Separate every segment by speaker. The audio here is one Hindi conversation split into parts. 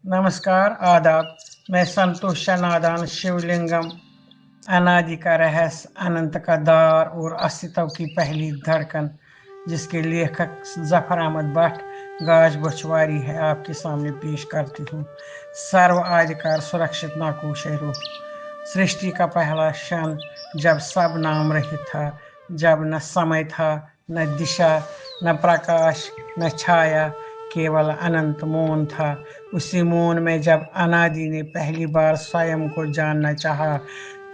Speaker 1: नमस्कार, आदाब। मैं संतोष नादान शिवलिंगम, अनादि का रहस्य, अनंत का द्वार और अस्तित्व की पहली धड़कन, जिसके लेखक जफर अहमद भट्ट गाज बछवारी है, आपके सामने पेश करती हूँ। सर्व आदिकार सुरक्षित नाकूश रूह, सृष्टि का पहला क्षण, जब सब नाम रहित था, जब न समय था, न दिशा, न प्रकाश, न छाया, केवल अनंत मौन था। उसी मौन में जब अनादि ने पहली बार स्वयं को जानना चाहा,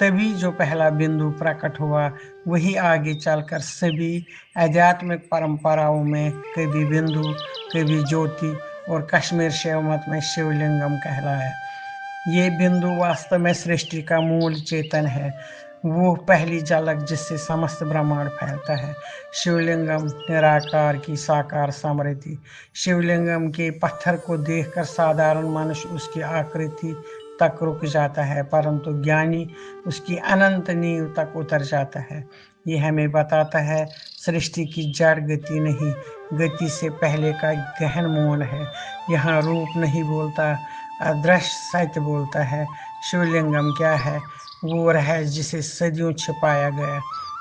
Speaker 1: तभी जो पहला बिंदु प्रकट हुआ, वही आगे चलकर सभी आध्यात्मिक परंपराओं में कभी बिंदु, कभी ज्योति और कश्मीर शिव मत में शिवलिंगम कहलाया। ये बिंदु वास्तव में सृष्टि का मूल चेतन है, वो पहली झलक जिससे समस्त ब्रह्मांड फैलता है। शिवलिंगम निराकार की साकार समृद्धि। शिवलिंगम के पत्थर को देखकर साधारण मनुष्य उसकी आकृति तक रुक जाता है, परंतु ज्ञानी उसकी अनंत नींव तक उतर जाता है। ये हमें बताता है सृष्टि की जड़ गति नहीं, गति से पहले का गहन मौन है। यहाँ रूप नहीं बोलता, अदृश्य सत्य बोलता है। शिवलिंगम क्या है? वो रहस्य जिसे सदियों छिपाया गया।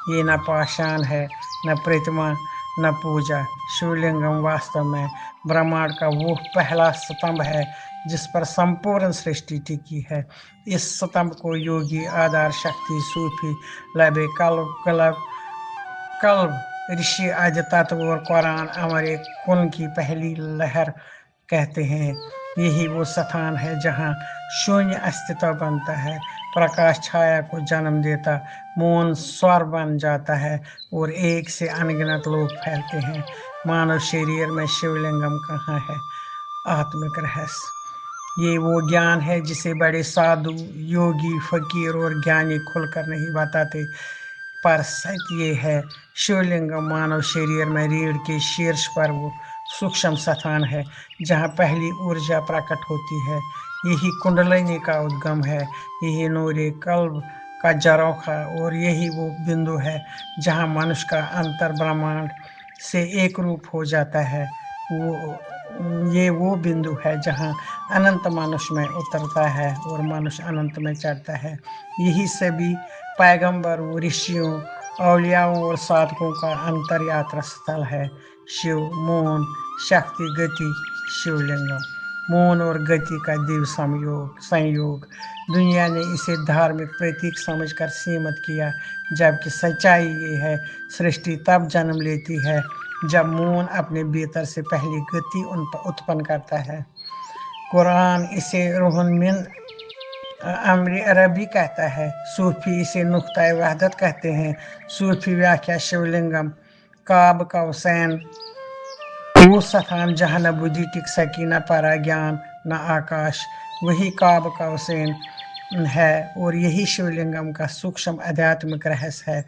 Speaker 1: ये न पाषाण है, न प्रतिमा, न पूजा। शिवलिंगम वास्तव में ब्रह्मांड का वो पहला स्तंभ है जिस पर संपूर्ण सृष्टि टिकी है। इस स्तंभ को योगी, आधार, शक्ति, सूफी, लबे, कल्ब, ऋषि, आदि तत्व और कुरान अमर कुन की पहली लहर कहते हैं। यही वो स्थान है जहाँ शून्य अस्तित्व बनता है, प्रकाश छाया को जन्म देता, मौन स्वर बन जाता है और एक से अनगिनत लोग फैलते हैं। मानव शरीर में शिवलिंगम कहाँ है? आत्मिक रहस्य। ये वो ज्ञान है जिसे बड़े साधु, योगी, फकीर और ज्ञानी खुलकर नहीं बताते, पर सत्य ये है, शिवलिंगम मानव शरीर में रीढ़ के शीर्ष पर वो सूक्ष्म स्थान है जहाँ पहली ऊर्जा प्रकट होती है। यही कुंडलिनी का उद्गम है, यही नूरे कल्ब का जरौखा, और यही वो बिंदु है जहाँ मनुष्य का अंतर ब्रह्मांड से एक रूप हो जाता है। ये वो बिंदु है जहाँ अनंत मनुष्य में उतरता है और मनुष्य अनंत में चढ़ता है। यही सभी पैगंबरों, ऋषियों, औलियाओं और साधकों का अंतर यात्रा स्थल है। शिव, मौन, शक्ति, गति, शिवलिंगम। मौन और गति का दिव्य संयोग। दुनिया ने इसे धार्मिक प्रतीक समझकर सीमित किया, जबकि सच्चाई ये है, सृष्टि तब जन्म लेती है जब मौन अपने भीतर से पहली गति उत्पन्न करता है। कुरान इसे रूहुल मिन अमरी अरबी कहता है, सूफी इसे नुक्ता वहदत कहते हैं। सूफी व्याख्या शिवलिंगम काब कौसैन, वो स्थान जहाँ न बुद्धि टिक सकी, न पराज्ञान, न आकाश, वही काब कौसैन है और यही शिवलिंगम का सूक्ष्म आध्यात्मिक रहस्य है।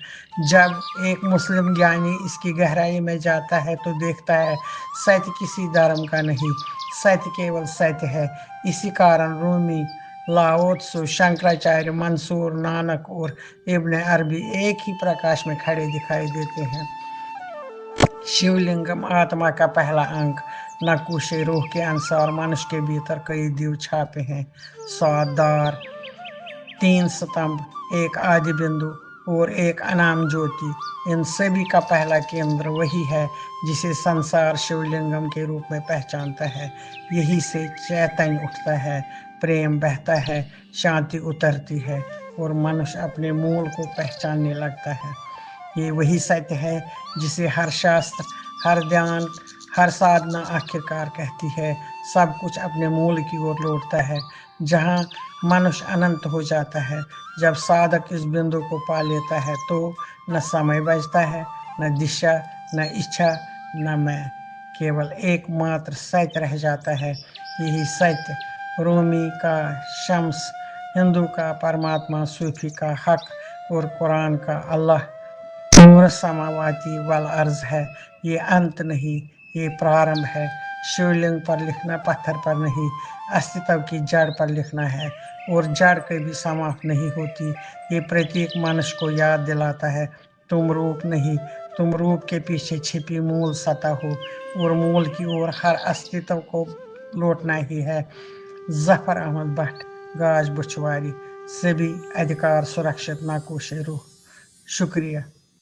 Speaker 1: जब एक मुस्लिम ज्ञानी इसकी गहराई में जाता है तो देखता है सत्य किसी धर्म का नहीं, सत्य केवल सत्य है। इसी कारण रूमी, लाओ त्सु, शंकराचार्य, मंसूर, नानक और इब्न अरबी एक ही प्रकाश में खड़े दिखाई देते हैं। शिवलिंगम आत्मा का पहला अंक। नकुश रूह के अनुसार मनुष्य के भीतर कई दिव्य छापे हैं, 7 द्वार, 3 स्तंभ, एक आदि बिंदु और एक अनाम ज्योति। इन सभी का पहला केंद्र वही है जिसे संसार शिवलिंगम के रूप में पहचानता है। यही से चैतन्य उठता है, प्रेम बहता है, शांति उतरती है और मनुष्य अपने मूल को पहचानने लगता है। ये वही सत्य है जिसे हर शास्त्र, हर ध्यान, हर साधना आखिरकार कहती है। सब कुछ अपने मूल की ओर लौटता है जहाँ मनुष्य अनंत हो जाता है। जब साधक इस बिंदु को पा लेता है तो न समय बचता है, न दिशा, न इच्छा, न मैं, केवल एकमात्र सत्य रह जाता है। यही सत्य रोमी का शम्स, हिंदू का परमात्मा, सूफी का हक और कुरान का अल्लाह नूर समावाती वल अर्ज है। ये अंत नहीं, ये प्रारंभ है। शिवलिंग पर लिखना पत्थर पर नहीं, अस्तित्व की जड़ पर लिखना है और जड़ कभी समाप्त नहीं होती। ये प्रतीक मनुष्य को याद दिलाता है, तुम रूप नहीं, तुम रूप के पीछे छिपी मूल सत्ता हो और मूल की ओर हर अस्तित्व को लौटना ही है। जफर अहमद भट्ट, गाज बुछवारी, सभी अधिकार सुरक्षित नाकोश रूह। शुक्रिया।